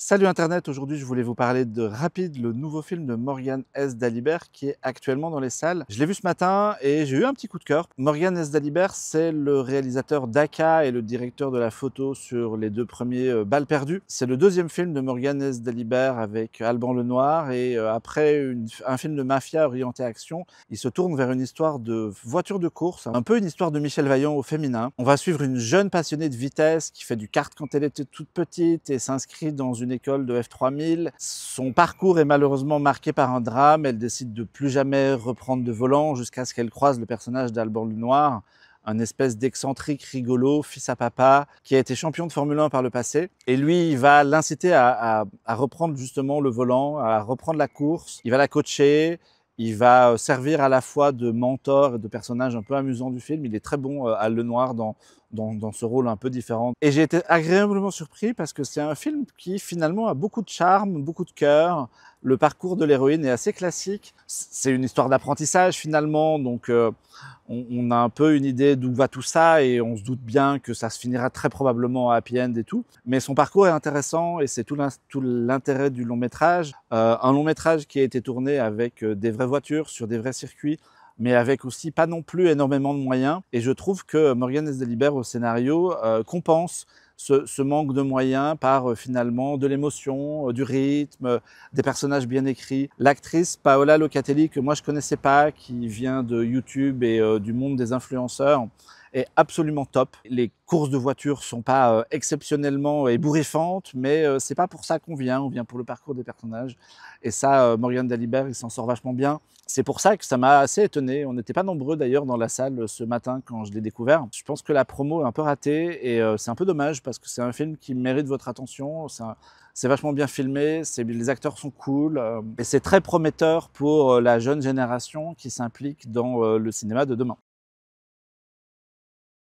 Salut Internet, aujourd'hui je voulais vous parler de Rapide, le nouveau film de Morgan S. Dalibert qui est actuellement dans les salles. Je l'ai vu ce matin et j'ai eu un petit coup de cœur. Morgan S. Dalibert, c'est le réalisateur d'Aka et le directeur de la photo sur les deux premiers Balles perdues. C'est le deuxième film de Morgan S. Dalibert avec Alban Lenoir et après un film de mafia orienté action, il se tourne vers une histoire de voiture de course, un peu une histoire de Michel Vaillant au féminin. On va suivre une jeune passionnée de vitesse qui fait du kart quand elle était toute petite et s'inscrit dans une école de F3000. Son parcours est malheureusement marqué par un drame. Elle décide de plus jamais reprendre de volant jusqu'à ce qu'elle croise le personnage d'Alban Lenoir, un espèce d'excentrique rigolo, fils à papa, qui a été champion de Formule 1 par le passé. Et lui, il va l'inciter à reprendre justement le volant, à reprendre la course. Il va la coacher. Il va servir à la fois de mentor et de personnage un peu amusant du film. Il est très bon à Lenoir dans ce rôle un peu différent. Et j'ai été agréablement surpris parce que c'est un film qui finalement a beaucoup de charme, beaucoup de cœur. Le parcours de l'héroïne est assez classique. C'est une histoire d'apprentissage finalement, donc on a un peu une idée d'où va tout ça et on se doute bien que ça se finira très probablement à happy end et tout. Mais son parcours est intéressant et c'est tout l'intérêt du long métrage. Un long métrage qui a été tourné avec des vraies voitures sur des vrais circuits, mais avec aussi pas non plus énormément de moyens. Et je trouve que Morgan S. Dalibert au scénario compense ce manque de moyens par finalement de l'émotion, du rythme, des personnages bien écrits. L'actrice Paola Locatelli, que moi je connaissais pas, qui vient de YouTube et du monde des influenceurs, est absolument top. Les courses de voitures sont pas exceptionnellement ébouriffantes, mais c'est pas pour ça qu'on vient. On vient pour le parcours des personnages. Et ça, Morgan Dalibert, il s'en sort vachement bien. C'est pour ça que ça m'a assez étonné. On n'était pas nombreux d'ailleurs dans la salle ce matin quand je l'ai découvert. Je pense que la promo est un peu ratée et c'est un peu dommage parce que c'est un film qui mérite votre attention. C'est vachement bien filmé, les acteurs sont cool et c'est très prometteur pour la jeune génération qui s'implique dans le cinéma de demain.